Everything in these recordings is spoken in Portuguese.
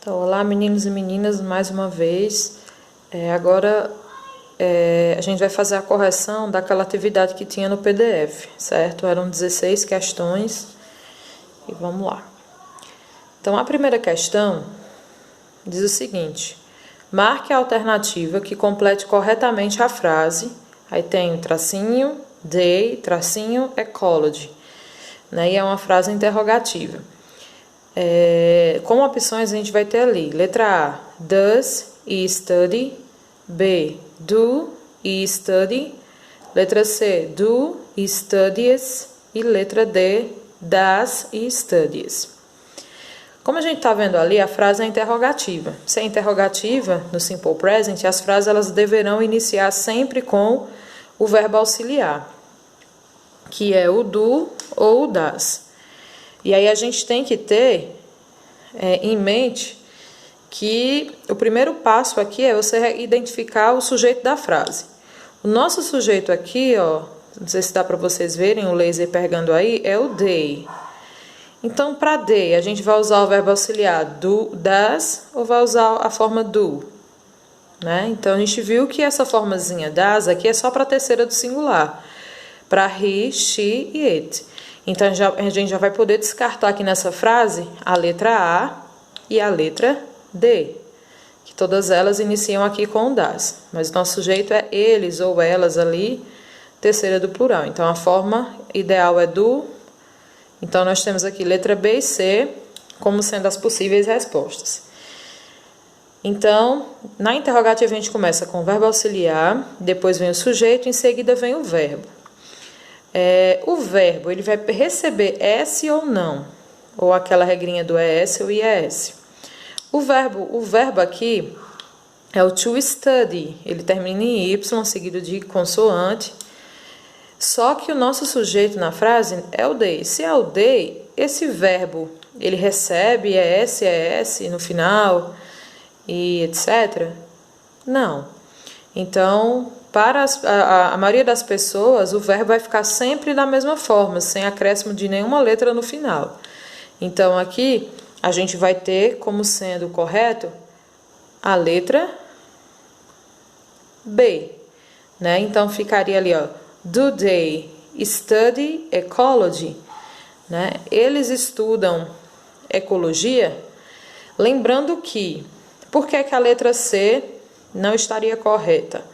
Então, olá meninos e meninas, mais uma vez. Agora a gente vai fazer a correção daquela atividade que tinha no PDF, certo? Eram 16 questões e vamos lá. Então, a primeira questão diz o seguinte: marque a alternativa que complete corretamente a frase. Aí tem tracinho, they, tracinho, ecology, né? E é uma frase interrogativa. Como opções a gente vai ter ali, letra A, does e study, B, do e study, letra C, do e studies e letra D, does e studies. Como a gente está vendo ali, a frase é interrogativa. Se é interrogativa, no Simple Present, as frases elas deverão iniciar sempre com o verbo auxiliar, que é o do ou o does. E aí a gente tem que ter em mente que o primeiro passo aqui é você identificar o sujeito da frase. O nosso sujeito aqui, ó, não sei se dá para vocês verem o laser pegando aí, é o they. Então, para they, a gente vai usar o verbo auxiliar do, das, ou vai usar a forma do, né? Então, a gente viu que essa formazinha das aqui é só para a terceira do singular, para he, she e it. Então, a gente já vai poder descartar aqui nessa frase a letra A e a letra D, que todas elas iniciam aqui com o das. Mas o nosso sujeito é eles ou elas ali, terceira do plural. Então, a forma ideal é do. Então, nós temos aqui letra B e C como sendo as possíveis respostas. Então, na interrogativa a gente começa com o verbo auxiliar, depois vem o sujeito, em seguida vem o verbo. O verbo, ele vai receber S ou não, ou aquela regrinha do ES ou IES. O verbo aqui é o to study, ele termina em Y, seguido de consoante, só que o nosso sujeito na frase é o they. Se é o they, esse verbo, ele recebe ES no final, e etc? Não. Então, para a maioria das pessoas, o verbo vai ficar sempre da mesma forma, sem acréscimo de nenhuma letra no final. Então, aqui, a gente vai ter como sendo correto a letra B, né? Então, ficaria ali, ó, do they study ecology, né? Eles estudam ecologia. Lembrando que, por que a letra C não estaria correta,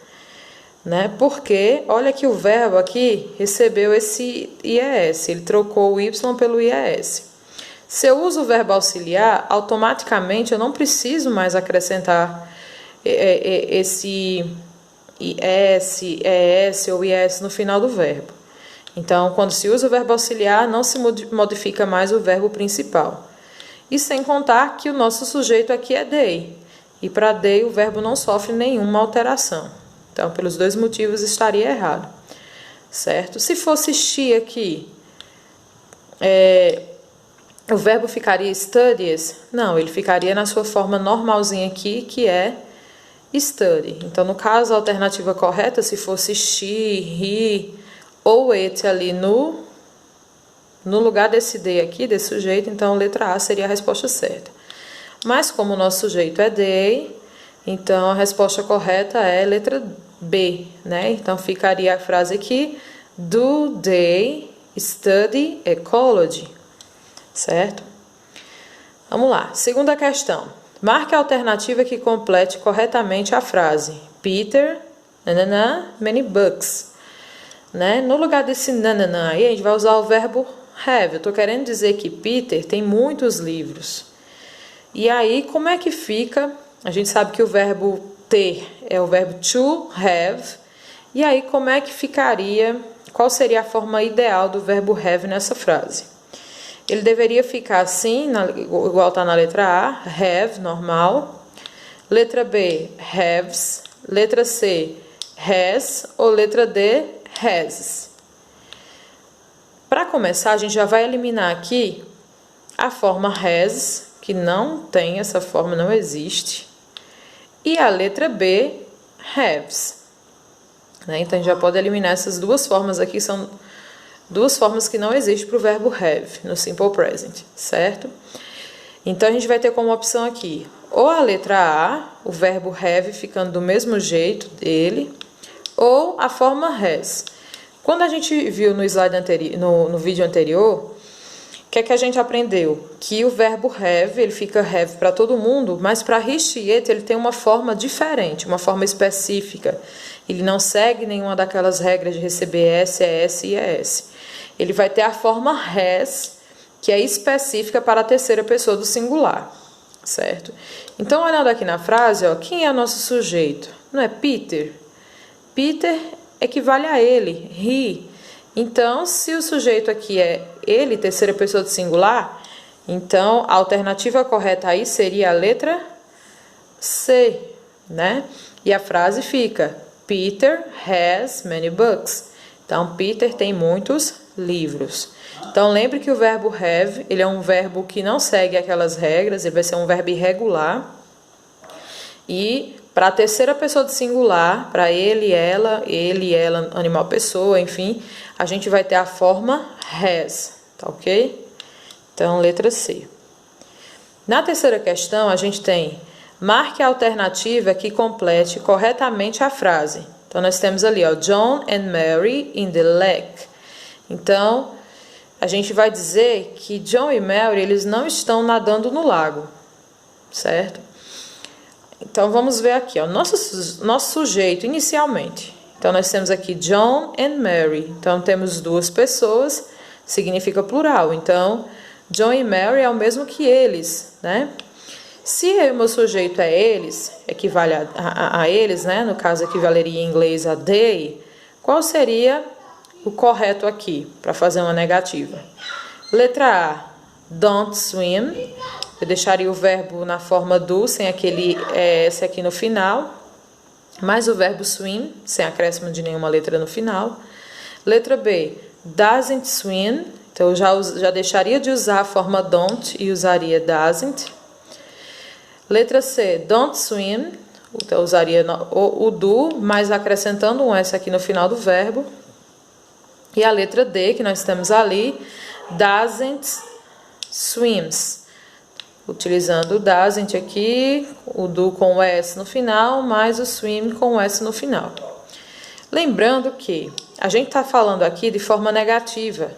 né? Porque olha que o verbo aqui recebeu esse IES, ele trocou o Y pelo IES. Se eu uso o verbo auxiliar, automaticamente eu não preciso mais acrescentar esse IS, ES ou IS no final do verbo. Então, quando se usa o verbo auxiliar, não se modifica mais o verbo principal. E sem contar que o nosso sujeito aqui é they. E para they o verbo não sofre nenhuma alteração. Então, pelos dois motivos, estaria errado. Certo? Se fosse she aqui, o verbo ficaria studies? Não, ele ficaria na sua forma normalzinha aqui, que é study. Então, no caso, a alternativa correta, se fosse she, he ou it ali no lugar desse they aqui, desse sujeito, então a letra A seria a resposta certa. Mas como o nosso sujeito é they, então a resposta correta é letra B, né? Então ficaria a frase aqui, do they study ecology, certo? Vamos lá, segunda questão. Marque a alternativa que complete corretamente a frase Peter, many books, né? No lugar desse nananã aí, a gente vai usar o verbo have. Eu estou querendo dizer que Peter tem muitos livros. E aí, como é que fica? A gente sabe que o verbo ter é o verbo to have. E aí, como é que ficaria? Qual seria a forma ideal do verbo have nessa frase? Ele deveria ficar assim, igual está na letra A, have, normal. Letra B, haves. Letra C, has. Ou letra D, has. Para começar, a gente já vai eliminar aqui a forma has, que não tem essa forma, não existe. E a letra B, haves. Né? Então, a gente já pode eliminar essas duas formas aqui, são duas formas que não existem para o verbo have, no Simple Present, certo? Então, a gente vai ter como opção aqui, ou a letra A, o verbo have ficando do mesmo jeito dele, ou a forma has. Quando a gente viu no slide anterior, no vídeo anterior, o que é que a gente aprendeu? Que o verbo have, ele fica have para todo mundo, mas para he, she, it, ele tem uma forma diferente, uma forma específica. Ele não segue nenhuma daquelas regras de receber S, ES e ES. Ele vai ter a forma has, que é específica para a terceira pessoa do singular, certo? Então, olhando aqui na frase, ó, quem é o nosso sujeito? Não é Peter? Peter equivale a ele, he. Então, se o sujeito aqui é ele, terceira pessoa do singular, então a alternativa correta aí seria a letra C, né? E a frase fica: Peter has many books. Então, Peter tem muitos livros. Então, lembre que o verbo have, ele é um verbo que não segue aquelas regras, ele vai ser um verbo irregular. E para a terceira pessoa do singular, para ele, ela, animal, pessoa, enfim, a gente vai ter a forma has, tá ok? Então, letra C. Na terceira questão, a gente tem: marque a alternativa que complete corretamente a frase. Então, nós temos ali, ó, John and Mary in the lake. Então, a gente vai dizer que John e Mary, eles não estão nadando no lago, certo? Então, vamos ver aqui, ó, nosso sujeito inicialmente. Então, nós temos aqui John and Mary. Então, temos duas pessoas, significa plural. Então, John e Mary é o mesmo que eles, né? Se o meu sujeito é eles, equivale a eles, né? No caso, equivaleria em inglês a they. Qual seria o correto aqui, para fazer uma negativa? Letra A, don't swim. Eu deixaria o verbo na forma do, sem aquele S aqui no final, mais o verbo swim, sem acréscimo de nenhuma letra no final. Letra B, doesn't swim. Então, eu já deixaria de usar a forma don't e usaria doesn't. Letra C, don't swim. Então, eu usaria o do, mas acrescentando um S aqui no final do verbo. E a letra D, que nós temos ali, doesn't swims. Utilizando o doesn't aqui, o do com o S no final, mais o swim com o S no final. Lembrando que a gente está falando aqui de forma negativa.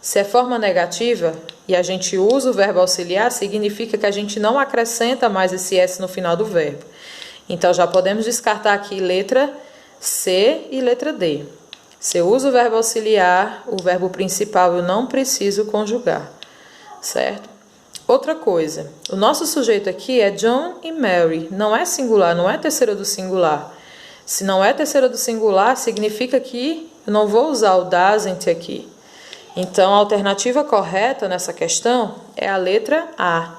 Se é forma negativa e a gente usa o verbo auxiliar, significa que a gente não acrescenta mais esse S no final do verbo. Então, já podemos descartar aqui letra C e letra D. Se eu uso o verbo auxiliar, o verbo principal eu não preciso conjugar, certo? Outra coisa, o nosso sujeito aqui é John e Mary, não é singular, não é terceira do singular. Se não é terceira do singular, significa que eu não vou usar o doesn't aqui. Então, a alternativa correta nessa questão é a letra A.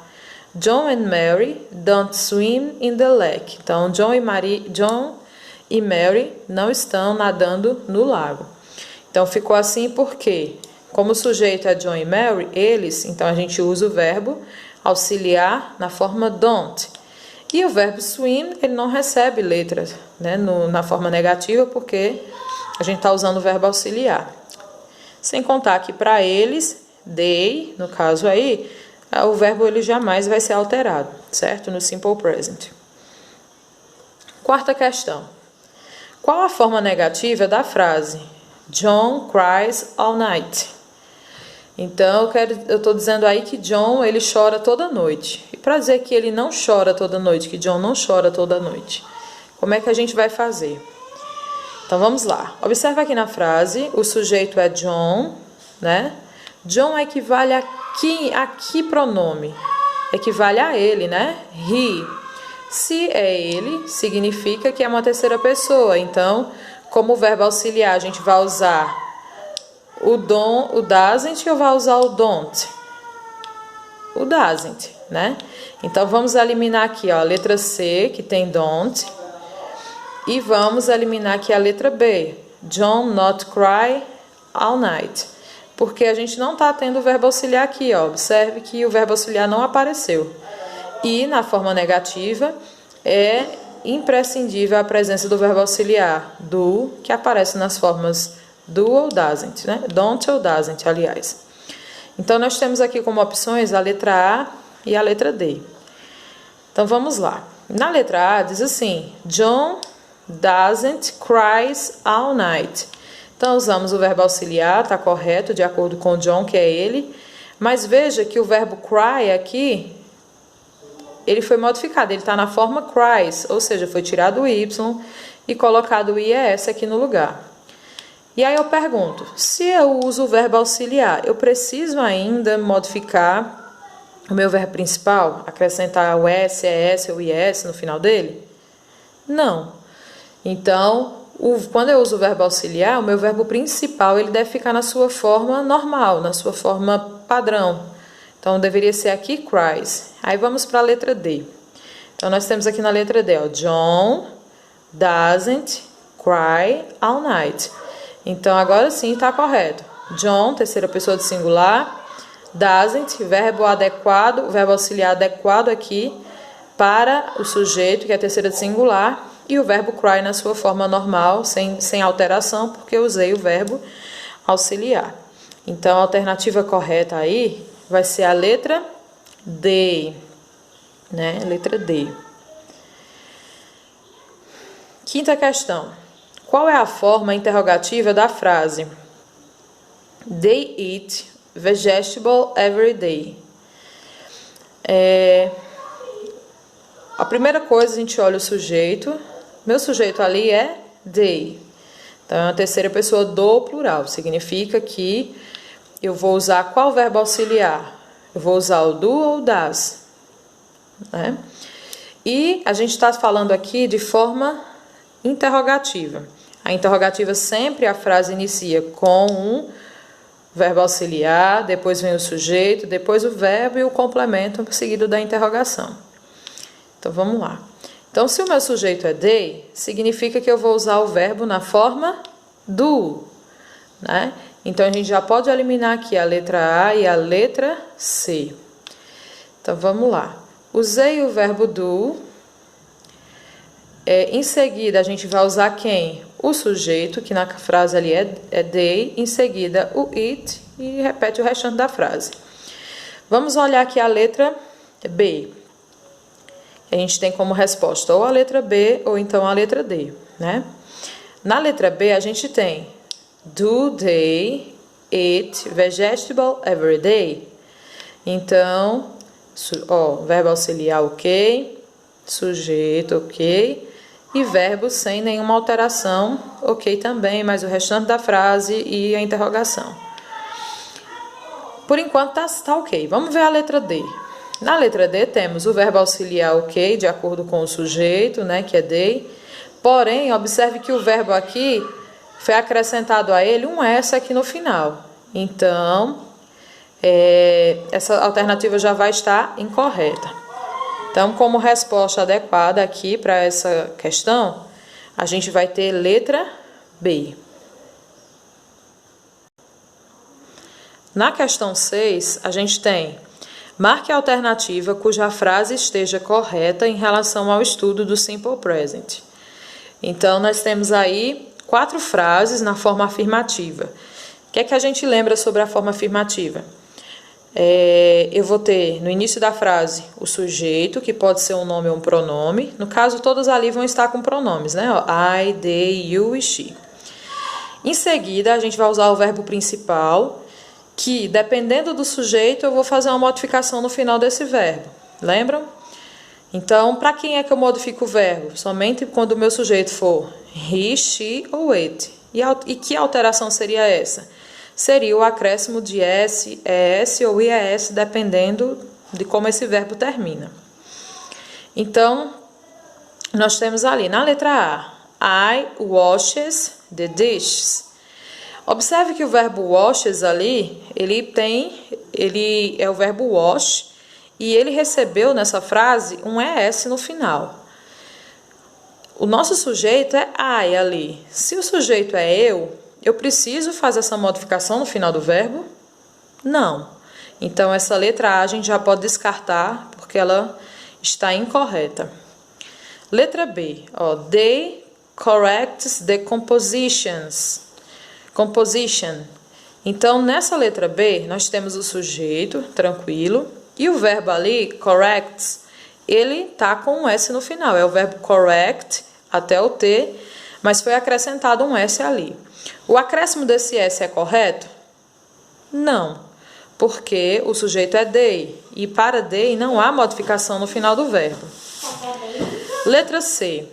John and Mary don't swim in the lake. Então, John e Mary não estão nadando no lago. Então, ficou assim porque, como o sujeito é John e Mary, eles, então a gente usa o verbo auxiliar na forma don't. E o verbo swim, ele não recebe letras, né, na forma negativa, porque a gente está usando o verbo auxiliar. Sem contar que para eles, they, no caso aí, o verbo ele jamais vai ser alterado, certo? No simple present. Quarta questão. Qual a forma negativa da frase John cries all night? Então, eu estou dizendo aí que John, ele chora toda noite. E para dizer que ele não chora toda noite, que John não chora toda noite, como é que a gente vai fazer? Então, vamos lá. Observa aqui na frase, o sujeito é John, né? John equivale a que pronome? Equivale a ele, né? He. Se é ele, significa que é uma terceira pessoa. Então, como verbo auxiliar, a gente vai usar o doesn't ou vai usar o don't? O doesn't, né? Então, vamos eliminar aqui, ó, a letra C, que tem don't. E vamos eliminar aqui a letra B. John not cry all night. Porque a gente não está tendo o verbo auxiliar aqui, ó. Observe que o verbo auxiliar não apareceu. E na forma negativa é imprescindível a presença do verbo auxiliar do, que aparece nas formas do ou doesn't, né? Don't ou doesn't, aliás. Então, nós temos aqui como opções a letra A e a letra D. Então vamos lá. Na letra A diz assim: John doesn't cries all night. Então usamos o verbo auxiliar, tá correto, de acordo com John, que é ele. Mas veja que o verbo cry aqui, ele foi modificado, ele está na forma cries, ou seja, foi tirado o Y e colocado o IES aqui no lugar. E aí eu pergunto, se eu uso o verbo auxiliar, eu preciso ainda modificar o meu verbo principal, acrescentar o S, ES ou IS no final dele? Não. Então, quando eu uso o verbo auxiliar, o meu verbo principal ele deve ficar na sua forma normal, na sua forma padrão. Então, deveria ser aqui cries. Aí vamos para a letra D. Então, nós temos aqui na letra D, ó, John doesn't cry all night. Então, agora sim está correto. John, terceira pessoa do singular. Doesn't, verbo adequado, verbo auxiliar adequado aqui para o sujeito, que é a terceira do singular. E o verbo cry na sua forma normal, sem alteração, porque eu usei o verbo auxiliar. Então, a alternativa correta aí vai ser a letra D, né? Letra D. Quinta questão. Qual é a forma interrogativa da frase They eat vegetable every day? A primeira coisa, a gente olha o sujeito. Meu sujeito ali é they. Então, é a terceira pessoa do plural. Significa que eu vou usar qual verbo auxiliar? Eu vou usar o do ou das, né? E a gente está falando aqui de forma interrogativa. A interrogativa sempre a frase inicia com um verbo auxiliar, depois vem o sujeito, depois o verbo e o complemento seguido da interrogação. Então vamos lá. Então, se o meu sujeito é they, significa que eu vou usar o verbo na forma do, né? Então a gente já pode eliminar aqui a letra A e a letra C. Então vamos lá. Usei o verbo do. Em seguida, a gente vai usar quem? O sujeito, que na frase ali é they. Em seguida, o it e repete o restante da frase. Vamos olhar aqui a letra B. A gente tem como resposta ou a letra B ou então a letra D, né? Na letra B, a gente tem do they eat vegetable every day? Então, verbo auxiliar ok, sujeito ok, e verbo sem nenhuma alteração ok também, mas o restante da frase e a interrogação. Por enquanto tá ok. Vamos ver a letra D. Na letra D temos o verbo auxiliar ok, de acordo com o sujeito, né, que é they. Porém, observe que o verbo aqui foi acrescentado a ele um S aqui no final. Então, essa alternativa já vai estar incorreta. Então, como resposta adequada aqui para essa questão, a gente vai ter letra B. Na questão 6, a gente tem: marque a alternativa cuja frase esteja correta em relação ao estudo do Simple Present. Então, nós temos aí 4 frases na forma afirmativa. O que é que a gente lembra sobre a forma afirmativa? Eu vou ter no início da frase o sujeito, que pode ser um nome ou um pronome. No caso, todos ali vão estar com pronomes, né? I, they, you e she. Em seguida, a gente vai usar o verbo principal, que, dependendo do sujeito, eu vou fazer uma modificação no final desse verbo. Lembram? Então, para quem é que eu modifico o verbo? Somente quando o meu sujeito for he, she ou it. E que alteração seria essa? Seria o acréscimo de S, ES ou IES, dependendo de como esse verbo termina. Então, nós temos ali, na letra A, I washes the dishes. Observe que o verbo washes ali, ele é o verbo wash, e ele recebeu nessa frase um ES no final. O nosso sujeito é I ali. Se o sujeito é eu preciso fazer essa modificação no final do verbo? Não. Então, essa letra A a gente já pode descartar, porque ela está incorreta. Letra B. They corrects the composition. Então, nessa letra B, nós temos o sujeito, tranquilo, e o verbo ali, corrects, ele tá com um S no final. É o verbo correct até o T, mas foi acrescentado um S ali. O acréscimo desse S é correto? Não, porque o sujeito é they, e para they não há modificação no final do verbo. Letra C.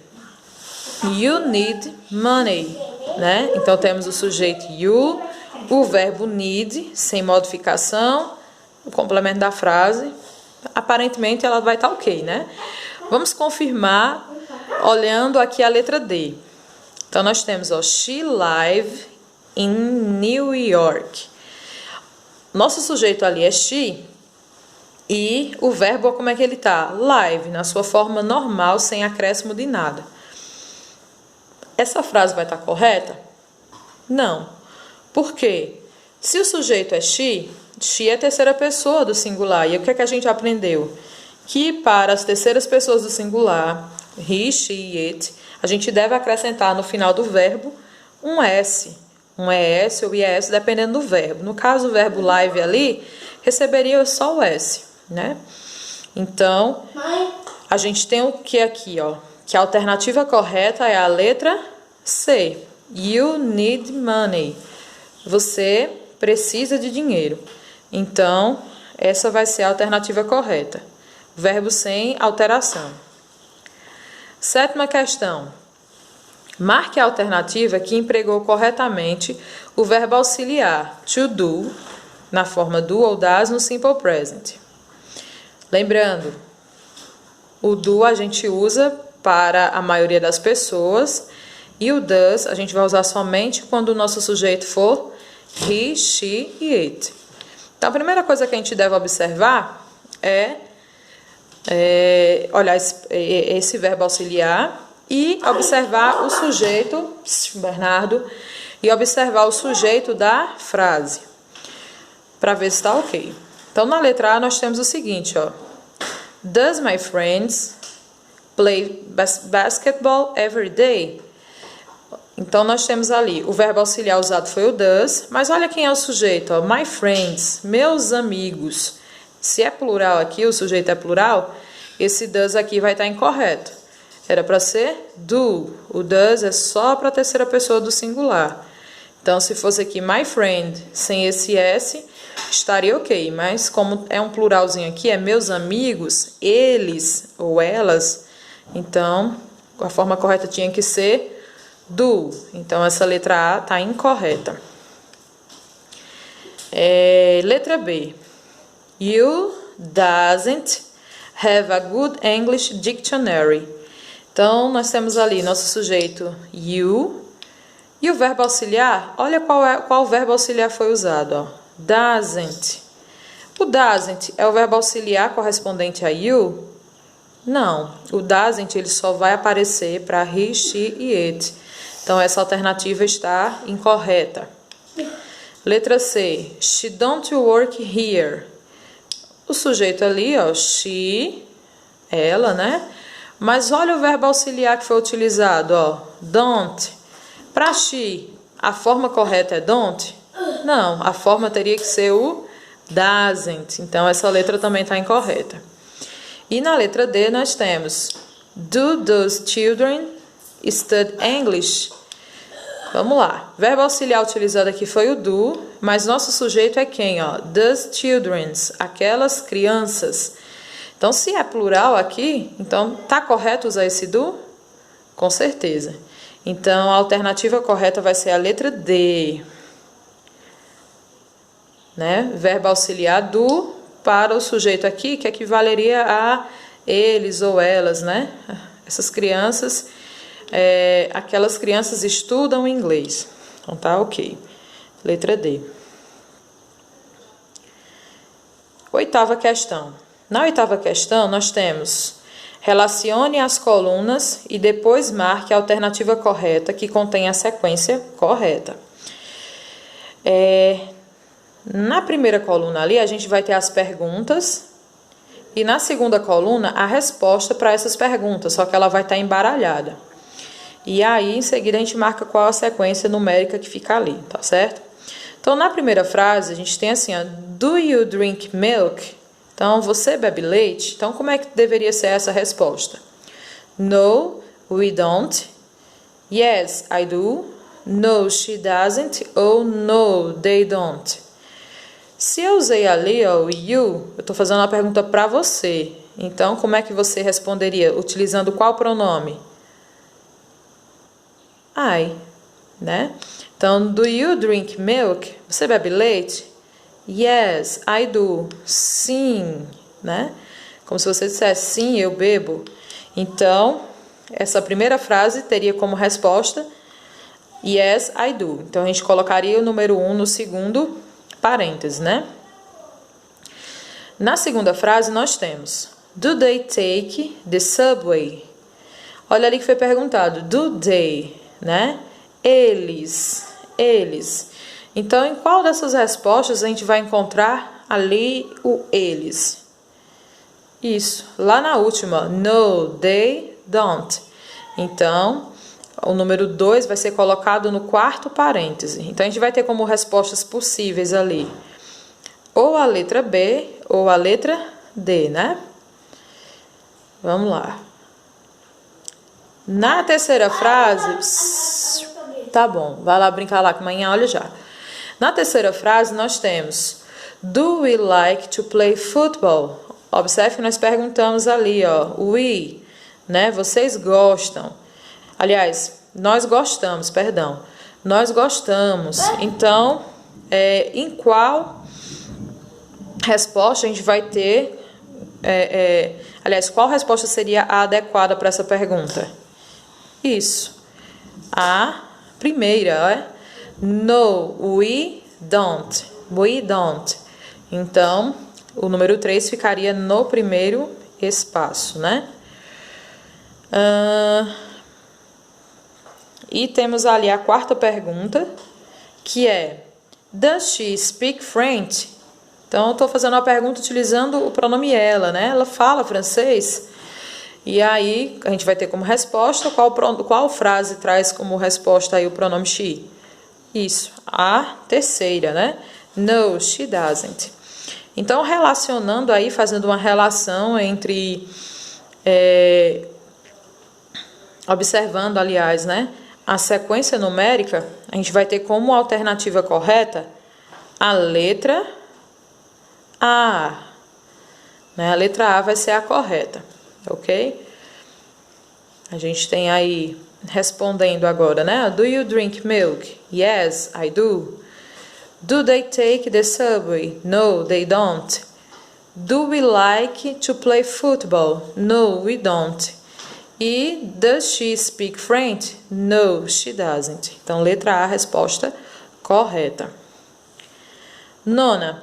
You need money, né? Então temos o sujeito you, o verbo need, sem modificação, o complemento da frase. Aparentemente ela vai estar ok, né? Vamos confirmar olhando aqui a letra D. Então nós temos, ó, she live in New York. Nosso sujeito ali é she e o verbo, como é que ele tá? Live, na sua forma normal, sem acréscimo de nada. Essa frase vai estar correta? Não. Por quê? Se o sujeito é she é a terceira pessoa do singular. E o que é que a gente aprendeu? Que para as terceiras pessoas do singular, he, she, it, a gente deve acrescentar no final do verbo um S. Um ES ou IES, dependendo do verbo. No caso, o verbo live ali, receberia só o S, né? Então, a gente tem o que aqui, ó? Que a alternativa correta é a letra C. You need money. Você precisa de dinheiro. Então, essa vai ser a alternativa correta. Verbo sem alteração. Sétima questão. Marque a alternativa que empregou corretamente o verbo auxiliar to do, na forma do ou das no simple present. Lembrando, o do a gente usa para a maioria das pessoas e o does a gente vai usar somente quando o nosso sujeito for he, she e it. Então, a primeira coisa que a gente deve observar é olhar esse verbo auxiliar e observar o sujeito, Bernardo, e observar o sujeito da frase, para ver se está ok. Então, na letra A, nós temos o seguinte, ó. Does my friends play basketball every day? Então, nós temos ali, o verbo auxiliar usado foi o does, mas olha quem é o sujeito, ó. My friends, meus amigos. Se é plural aqui, o sujeito é plural, esse does aqui vai estar incorreto. Era para ser do. O does é só para a terceira pessoa do singular. Então, se fosse aqui my friend sem esse S, estaria ok. Mas como é um pluralzinho aqui, é meus amigos, eles ou elas, então a forma correta tinha que ser do. Então, essa letra A está incorreta. Letra B. You doesn't have a good English dictionary. Então, nós temos ali nosso sujeito you e o verbo auxiliar. Olha qual verbo auxiliar foi usado. Ó. Doesn't. O doesn't é o verbo auxiliar correspondente a you? Não. O doesn't ele só vai aparecer para he, she e it. Então, essa alternativa está incorreta. Letra C. She don't work here. O sujeito ali, ó, she, ela, né? Mas olha o verbo auxiliar que foi utilizado, ó, don't. Para she, a forma correta é don't? Não, a forma teria que ser o doesn't. Então, essa letra também está incorreta. E na letra D nós temos do those children study English? Vamos lá. Verbo auxiliar utilizado aqui foi o do, mas nosso sujeito é quem, ó? Those children, aquelas crianças. Então, se é plural aqui, então tá correto usar esse do? Com certeza. Então, a alternativa correta vai ser a letra D. Né? Verbo auxiliar do para o sujeito aqui, que equivaleria a eles ou elas, né? Essas crianças, aquelas crianças estudam inglês. Então, tá ok. Letra D. Oitava questão. Na oitava questão, nós temos relacione as colunas e depois marque a alternativa correta que contém a sequência correta. Na primeira coluna ali, a gente vai ter as perguntas e na segunda coluna a resposta para essas perguntas, só que ela vai estar embaralhada. E aí, em seguida, a gente marca qual a sequência numérica que fica ali, tá certo? Então, na primeira frase, a gente tem assim, ó, do you drink milk? Então, você bebe leite? Então, como é que deveria ser essa resposta? No, we don't. Yes, I do. No, she doesn't. Ou no, they don't. Se eu usei ali o you, eu estou fazendo uma pergunta para você. Então, como é que você responderia? Utilizando qual pronome? I, né? Então, do you drink milk? Você bebe leite? Yes, I do. Sim, né? Como se você dissesse, sim, eu bebo. Então, essa primeira frase teria como resposta yes, I do. Então, a gente colocaria o número 1 no segundo parênteses, né? Na segunda frase, nós temos do they take the subway? Olha ali que foi perguntado, do they, né? Eles. Então, em qual dessas respostas a gente vai encontrar ali o eles? Isso, lá na última, no, they don't. Então, o número 2 vai ser colocado no quarto parêntese. Então, a gente vai ter como respostas possíveis ali ou a letra B ou a letra D, né? Vamos lá. Na terceira frase... Tá bom, vai lá brincar lá que amanhã olha já. Na terceira frase, nós temos do we like to play football? Observe que nós perguntamos ali, ó, we, né? Vocês gostam. Aliás, nós gostamos, perdão. Nós gostamos. Então, em qual resposta a gente vai ter... aliás, qual resposta seria a adequada para essa pergunta? Isso. A primeira, no, we don't. We don't. Então, o número 3 ficaria no primeiro espaço, né? E temos ali a quarta pergunta, que é does she speak French? Então, eu estou fazendo uma pergunta utilizando o pronome ela, né? Ela fala francês. E aí, a gente vai ter como resposta, qual frase traz como resposta aí o pronome she? Isso, a terceira, né? No, she doesn't. Então, relacionando aí, fazendo uma relação entre... observando, aliás, né? A sequência numérica, a gente vai ter como alternativa correta a letra A. Né? A letra A vai ser a correta, ok? A gente tem aí, respondendo agora, né? Do you drink milk? Yes, I do. Do they take the subway? No, they don't. Do we like to play football? No, we don't. E does she speak French? No, she doesn't. Então, letra A, resposta correta. Nona,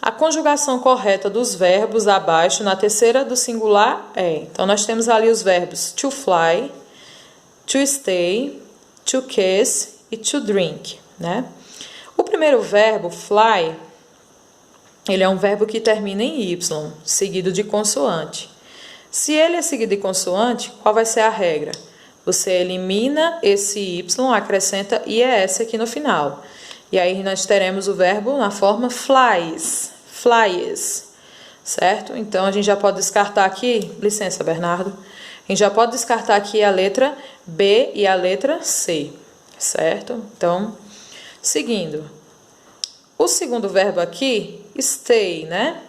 a conjugação correta dos verbos abaixo na terceira do singular é. Então, nós temos ali os verbos to fly, to stay, to kiss e to drink, né? O primeiro verbo, fly, ele é um verbo que termina em Y, seguido de consoante. Se ele é seguido de consoante, qual vai ser a regra? Você elimina esse Y, acrescenta IES aqui no final. E aí nós teremos o verbo na forma flies, certo? Então a gente já pode descartar aqui, licença Bernardo, a gente já pode descartar aqui a letra B e a letra C, certo? Então, seguindo. O segundo verbo aqui, stay, né?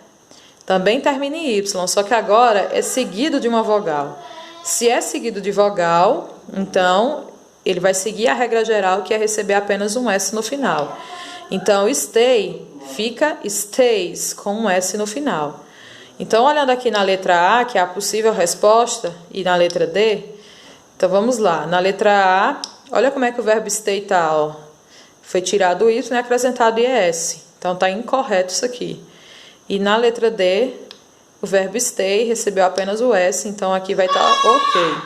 Também termina em Y, só que agora é seguido de uma vogal. Se é seguido de vogal, então ele vai seguir a regra geral, que é receber apenas um S no final. Então, stay fica stays, com um S no final. Então, olhando aqui na letra A, que é a possível resposta, e na letra D, então vamos lá. Na letra A, olha como é que o verbo stay está, ó. Foi tirado o Y e acrescentado IS. Então, está incorreto isso aqui. E na letra D, o verbo stay recebeu apenas o S, então aqui vai estar ok.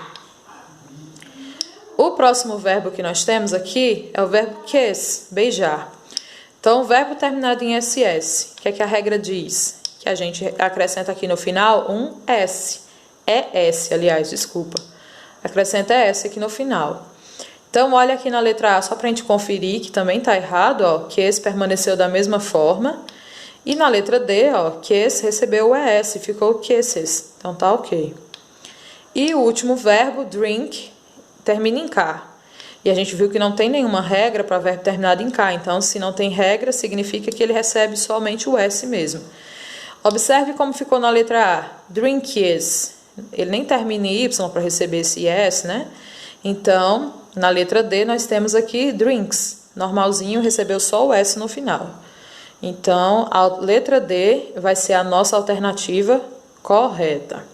O próximo verbo que nós temos aqui é o verbo kiss, beijar. Então, o verbo terminado em SS, o que é que a regra diz? Que a gente acrescenta aqui no final um S. É S, aliás, desculpa. Acrescenta S aqui no final. Então, olha aqui na letra A, só para a gente conferir que também está errado, ó, kiss permaneceu da mesma forma. E na letra D, ó, kiss recebeu o ES, ficou kisses. Então tá ok. E o último verbo, drink, termina em K. E a gente viu que não tem nenhuma regra para verbo terminado em K. Então, se não tem regra, significa que ele recebe somente o S mesmo. Observe como ficou na letra A. Drinkies. Ele nem termina em Y para receber esse S, né? Então, na letra D, nós temos aqui drinks. Normalzinho, recebeu só o S no final. Então, a letra D vai ser a nossa alternativa correta.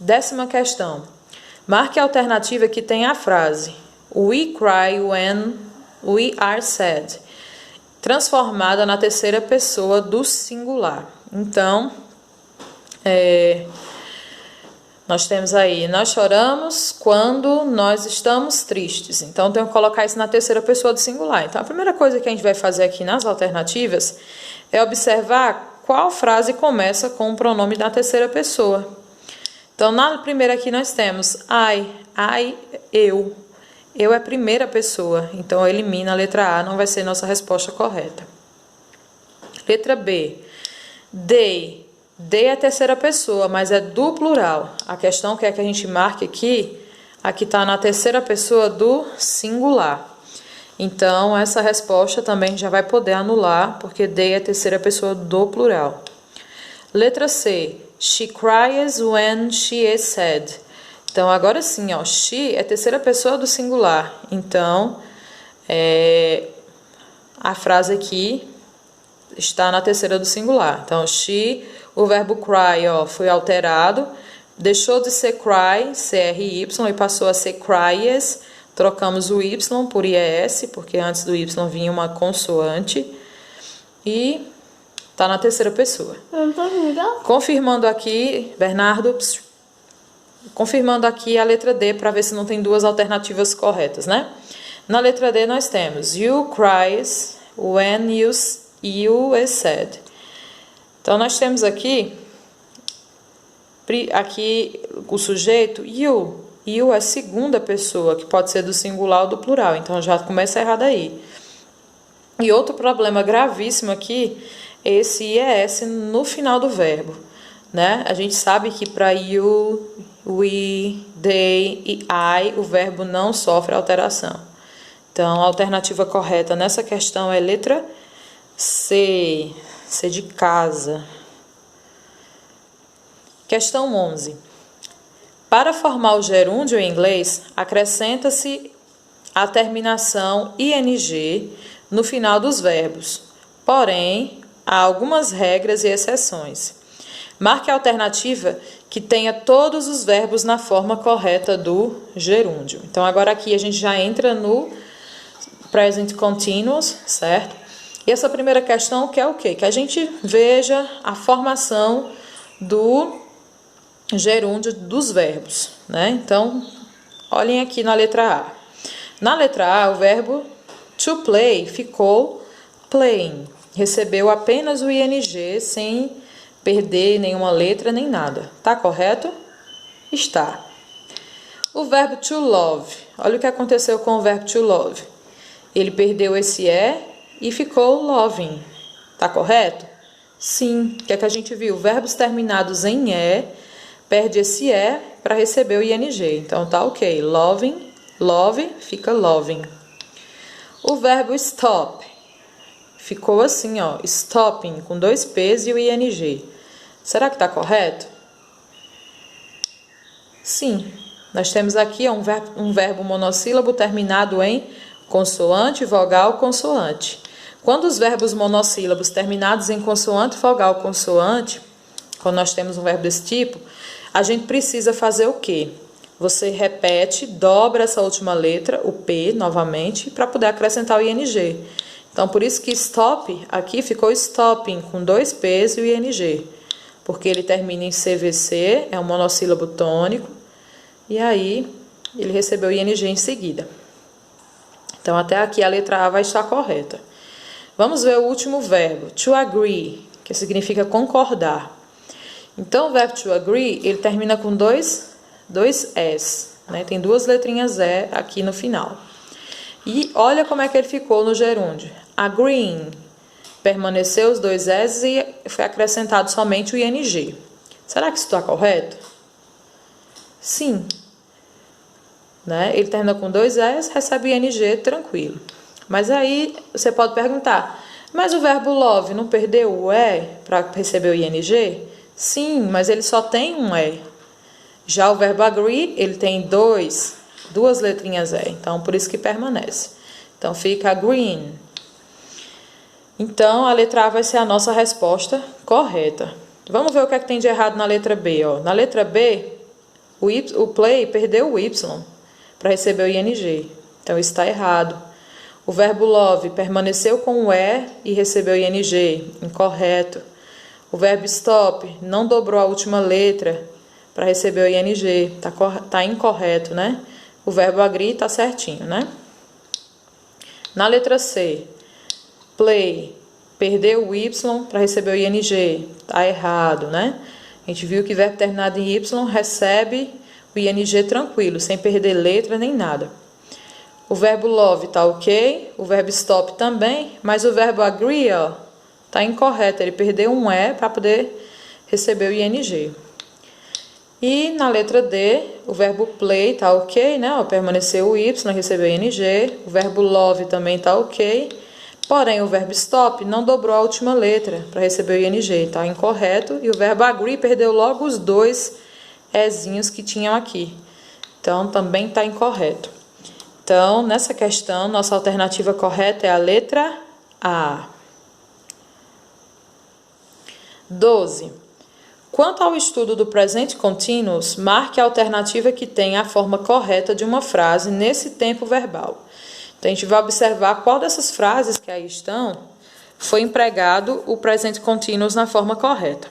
10ª questão. Marque a alternativa que tem a frase We cry when we are sad, transformada na terceira pessoa do singular. Então, nós temos aí, nós choramos quando nós estamos tristes. Então, tenho que colocar isso na terceira pessoa do singular. Então, a primeira coisa que a gente vai fazer aqui nas alternativas é observar qual frase começa com o pronome da terceira pessoa. Então, na primeira aqui nós temos eu. Eu é a primeira pessoa, então elimina a letra A, não vai ser nossa resposta correta. Letra B, they. They é a terceira pessoa, mas é do plural. A questão que é que a gente marque aqui está na terceira pessoa do singular. Então, essa resposta também já vai poder anular, porque they é a terceira pessoa do plural. Letra C, she cries when she is sad. Então, agora sim, ó, she é a terceira pessoa do singular. Então, a frase aqui está na terceira do singular. Então, she, o verbo cry, ó, foi alterado. Deixou de ser cry, C-R-Y, e passou a ser cries. Trocamos o Y por IES, porque antes do Y vinha uma consoante. E está na terceira pessoa. Confirmando aqui, Bernardo, confirmando aqui a letra D para ver se não tem duas alternativas corretas, né? Na letra D nós temos you cries when you is sad. Então nós temos aqui o sujeito you. You é segunda pessoa, que pode ser do singular ou do plural. Então já começa errado aí. E outro problema gravíssimo aqui é esse IES no final do verbo, né? A gente sabe que para you, we, they e I o verbo não sofre alteração. Então a alternativa correta nessa questão é letra C, C de casa. Questão 11. Para formar o gerúndio em inglês, acrescenta-se a terminação ing no final dos verbos. Porém, há algumas regras e exceções. Marque a alternativa que tenha todos os verbos na forma correta do gerúndio. Então, agora aqui a gente já entra no present continuous, certo? E essa primeira questão que é o quê? Que a gente veja a formação do gerúndio dos verbos, né? Então, olhem aqui na letra A. Na letra A, o verbo to play ficou playing. Recebeu apenas o ing sem perder nenhuma letra nem nada. Tá correto? Está. O verbo to love. Olha o que aconteceu com o verbo to love. Ele perdeu esse e ficou loving. Tá correto? Sim. O que é que a gente viu? Verbos terminados em perde esse para receber o ing. Então tá ok. Loving, love, fica loving. O verbo stop ficou assim, ó, stopping, com 2 P's e o ing. Será que tá correto? Sim. Nós temos aqui um verbo monossílabo terminado em consoante, vogal, consoante. Quando os verbos monossílabos terminados em consoante, vogal, consoante, quando nós temos um verbo desse tipo, a gente precisa fazer o quê? Você repete, dobra essa última letra, o P, novamente, para poder acrescentar o ing. Então, por isso que stop aqui ficou stopping, com 2 P's e o ing. Porque ele termina em CVC, é um monossílabo tônico, e aí ele recebeu o ing em seguida. Então, até aqui a letra A vai estar correta. Vamos ver o último verbo, to agree, que significa concordar. Então, o verbo to agree, ele termina com dois S, né? Tem 2 letrinhas E aqui no final. E olha como é que ele ficou no gerúndio. Agreeing. permaneceu os dois S e foi acrescentado somente o ing. Será que isso está correto? Sim. Né? Ele termina com dois S, recebe o ing, tranquilo. Mas aí você pode perguntar, mas o verbo love não perdeu o E para receber o ing? Sim, mas ele só tem um E. Já o verbo agree, ele tem duas letrinhas E, então por isso que permanece. Então fica green. Então a letra A vai ser a nossa resposta correta. Vamos ver o que é que tem de errado na letra B. Ó. Na letra B, o play perdeu o Y para receber o ing. Então isso está errado. O verbo love permaneceu com o E recebeu o ing. Incorreto. O verbo stop não dobrou a última letra para receber o ing. Tá incorreto, né? O verbo agree tá certinho, né? Na letra C, play perdeu o Y para receber o ing. Tá errado, né? A gente viu que verbo terminado em Y recebe o ing tranquilo, sem perder letra nem nada. O verbo love tá ok, o verbo stop também, mas o verbo agree, ó, tá incorreto. Ele perdeu um E para poder receber o ing. E na letra D, o verbo play tá ok, né? Ó, permaneceu o Y, recebeu o ing. O verbo love também tá ok. Porém, o verbo stop não dobrou a última letra para receber o ing. Tá incorreto. E o verbo agree perdeu logo os dois Ezinhos que tinham aqui. Então, também tá incorreto. Então, nessa questão, nossa alternativa correta é a letra A. 12. Quanto ao estudo do presente continuous, marque a alternativa que tem a forma correta de uma frase nesse tempo verbal. Então, a gente vai observar qual dessas frases que aí estão foi empregado o presente continuous na forma correta.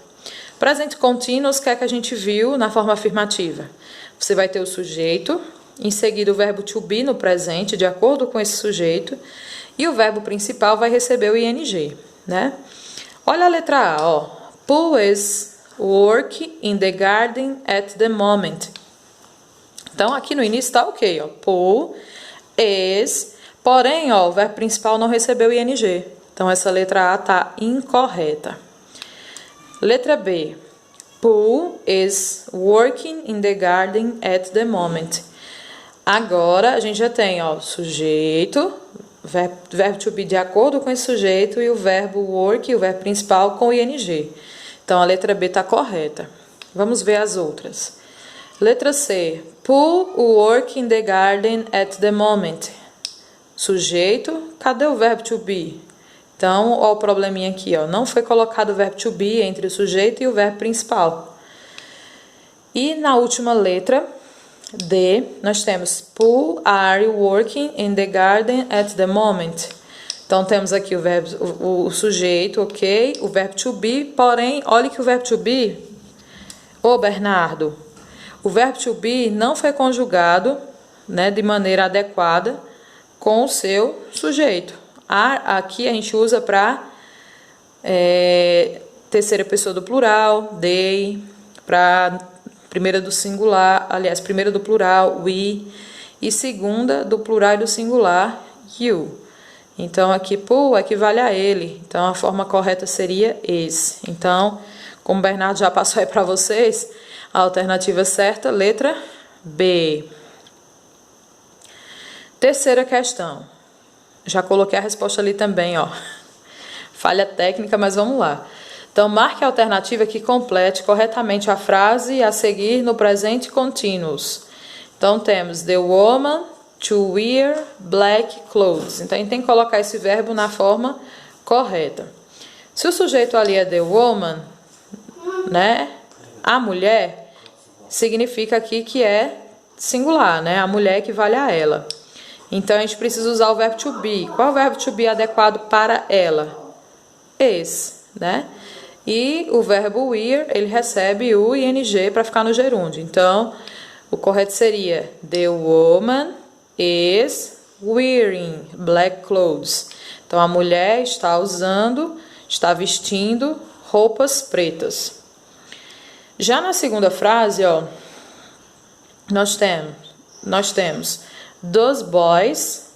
Presente continuous, que é que a gente viu na forma afirmativa? Você vai ter o sujeito, em seguida o verbo to be no presente, de acordo com esse sujeito, e o verbo principal vai receber o ing, né? Olha a letra A, ó. Paul is working in the garden at the moment. Então, aqui no início está ok, ó. Paul is, porém, ó, o verbo principal não recebeu o ing. Então, essa letra A está incorreta. Letra B. Paul is working in the garden at the moment. Agora, a gente já tem, ó, sujeito, verbo to be de acordo com esse sujeito e o verbo work, o verbo principal, com o ing. Então, a letra B está correta. Vamos ver as outras. Letra C. Paul work in the garden at the moment. Sujeito, cadê o verbo to be? Então, ó, o probleminha aqui, ó, não foi colocado o verbo to be entre o sujeito e o verbo principal. E na última letra, D, nós temos Paul are working in the garden at the moment. Então, temos aqui o verbo, o sujeito, ok, o verbo to be, porém, olha que o verbo to be, ô Bernardo, o verbo to be não foi conjugado, né, de maneira adequada com o seu sujeito. Aqui a gente usa para terceira pessoa do plural, they, para primeira do singular, aliás, primeira do plural, we, e segunda do plural e do singular, you. Então, aqui, Paul equivale a ele. Então, a forma correta seria is. Então, como o Bernardo já passou aí para vocês, a alternativa certa, letra B. Terceira questão. Já coloquei a resposta ali também, ó. Falha técnica, mas vamos lá. Então, marque a alternativa que complete corretamente a frase a seguir no presente continuous. Então, temos the woman to wear black clothes. Então, a gente tem que colocar esse verbo na forma correta. Se o sujeito ali é the woman, né? A mulher, significa aqui que é singular, né? A mulher equivale a ela. Então, a gente precisa usar o verbo to be. Qual é o verbo to be adequado para ela? Esse, né? E o verbo wear, ele recebe o ing para ficar no gerúndio. Então, o correto seria the woman is wearing black clothes. Então, a mulher está vestindo roupas pretas. Já na segunda frase, ó, nós temos those boys,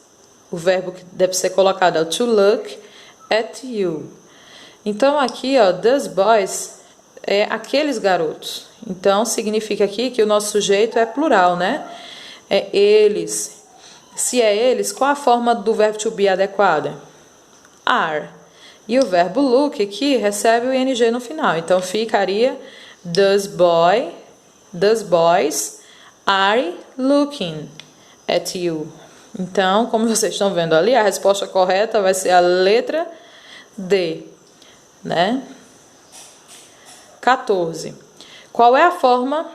o verbo que deve ser colocado é to look at you. Então, aqui, ó, those boys é aqueles garotos. Então, significa aqui que o nosso sujeito é plural, né? É eles. Se é eles, qual a forma do verbo to be adequada? Are. E o verbo look aqui recebe o ing no final. Então, ficaria those boys are looking at you. Então, como vocês estão vendo ali, a resposta correta vai ser a letra D, né? 14. Qual é a forma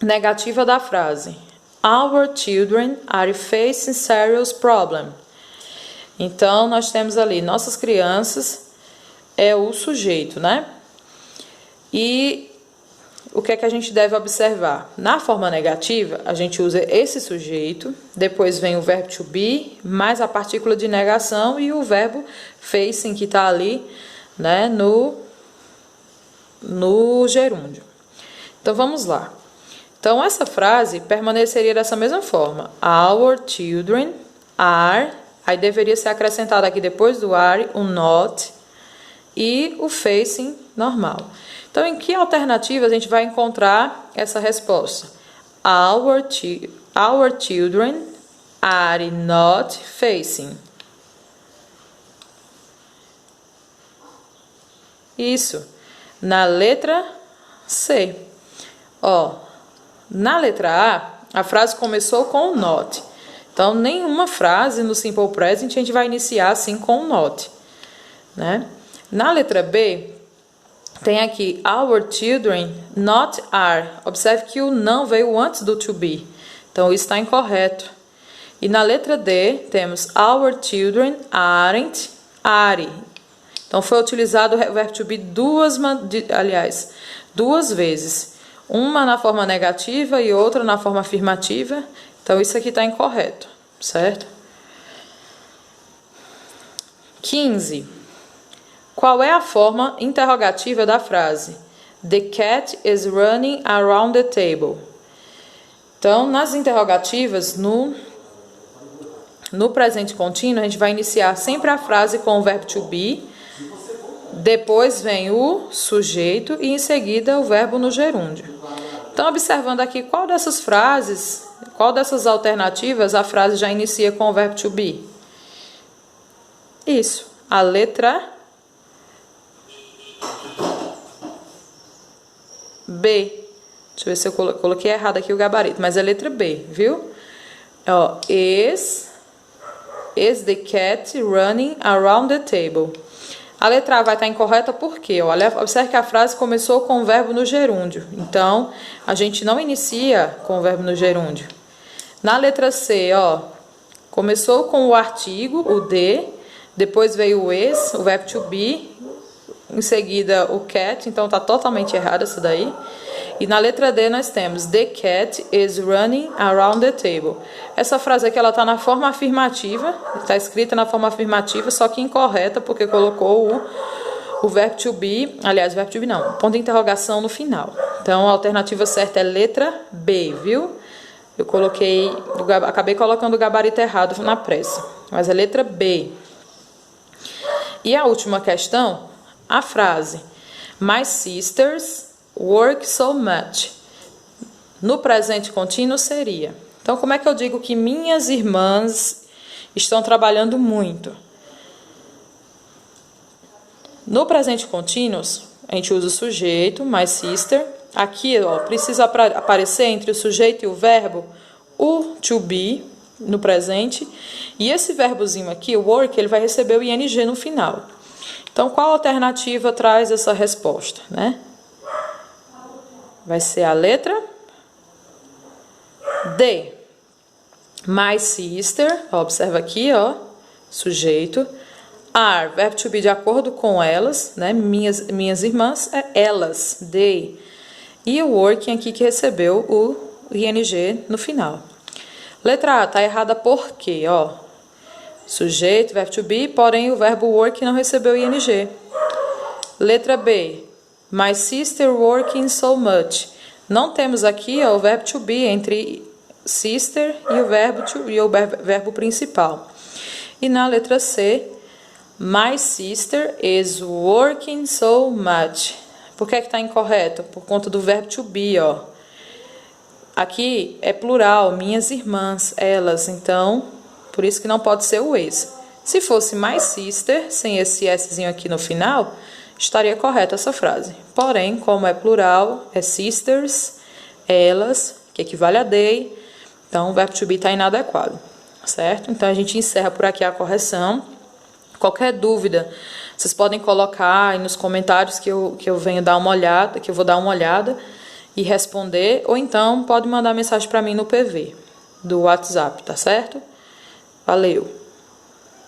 negativa da frase? Our children are facing serious problems. Então, nós temos ali, nossas crianças é o sujeito, né? E o que é que a gente deve observar? Na forma negativa, a gente usa esse sujeito, depois vem o verbo to be, mais a partícula de negação e o verbo facing, que está ali, né, no gerúndio. Então, vamos lá. Então, essa frase permaneceria dessa mesma forma. Our children are, aí deveria ser acrescentado aqui depois do are, o not e o facing normal. Então, em que alternativa a gente vai encontrar essa resposta? Our children are not facing. Isso. Na letra C. Ó, na letra A frase começou com o not. Então, nenhuma frase no Simple Present a gente vai iniciar assim com o not, né? Na letra B, tem aqui our children not are. Observe que o não veio antes do to be. Então, isso está incorreto. E na letra D, temos our children aren't are. Então, foi utilizado o verbo to be duas vezes. Uma na forma negativa e outra na forma afirmativa. Então, isso aqui está incorreto, certo? 15. Qual é a forma interrogativa da frase? The cat is running around the table. Então, nas interrogativas, no presente contínuo, a gente vai iniciar sempre a frase com o verbo to be, depois vem o sujeito e em seguida o verbo no gerúndio. Então, observando aqui qual dessas frases, qual dessas alternativas a frase já inicia com o verbo to be? Isso, a letra B. Deixa eu ver se eu coloquei errado aqui o gabarito, mas é a letra B, viu? Ó, is the cat running around the table? A letra A vai estar incorreta por quê? Olha, observe que a frase começou com o verbo no gerúndio. Então, a gente não inicia com o verbo no gerúndio. Na letra C, ó, começou com o artigo, o de, depois veio o is, o verbo to be, em seguida o cat, então está totalmente errado isso daí. E na letra D nós temos the cat is running around the table. Essa frase aqui ela está na forma afirmativa, está escrita na forma afirmativa, só que incorreta porque colocou o verbo to be, aliás, o verbo to be não, ponto de interrogação no final. Então a alternativa certa é letra B, viu? Eu acabei colocando o gabarito errado na pressa, mas é letra B. E a última questão, a frase My sisters work so much. No presente contínuo seria. Então, como é que eu digo que minhas irmãs estão trabalhando muito? No presente contínuo, a gente usa o sujeito, my sister. Aqui, ó, precisa aparecer entre o sujeito e o verbo o to be, no presente. E esse verbozinho aqui, o work, ele vai receber o ing no final. Então, qual alternativa traz essa resposta, né? Vai ser a letra D. My sister, ó, observa aqui, ó, sujeito. Are, verbo to be de acordo com elas, né? Minhas irmãs, é elas, they. E o working aqui que recebeu o ing no final. Letra A, tá errada por quê, ó? Sujeito, verbo to be, porém o verbo work não recebeu ing. Letra B. My sister working so much. Não temos aqui ó, o verbo to be entre sister e o verbo principal. E na letra C, My sister is working so much. Por que está incorreto? Por conta do verbo to be, ó. Aqui é plural, minhas irmãs, elas. Então, por isso que não pode ser o is. Se fosse my sister, sem esse szinho aqui no final, estaria correta essa frase. Porém, como é plural, é sisters, elas, que equivale a they. Então, o verbo to be está inadequado, certo? Então, a gente encerra por aqui a correção. Qualquer dúvida, vocês podem colocar aí nos comentários que eu venho dar uma olhada, que eu vou dar uma olhada e responder, ou então pode mandar mensagem para mim no PV do WhatsApp, tá certo? Valeu!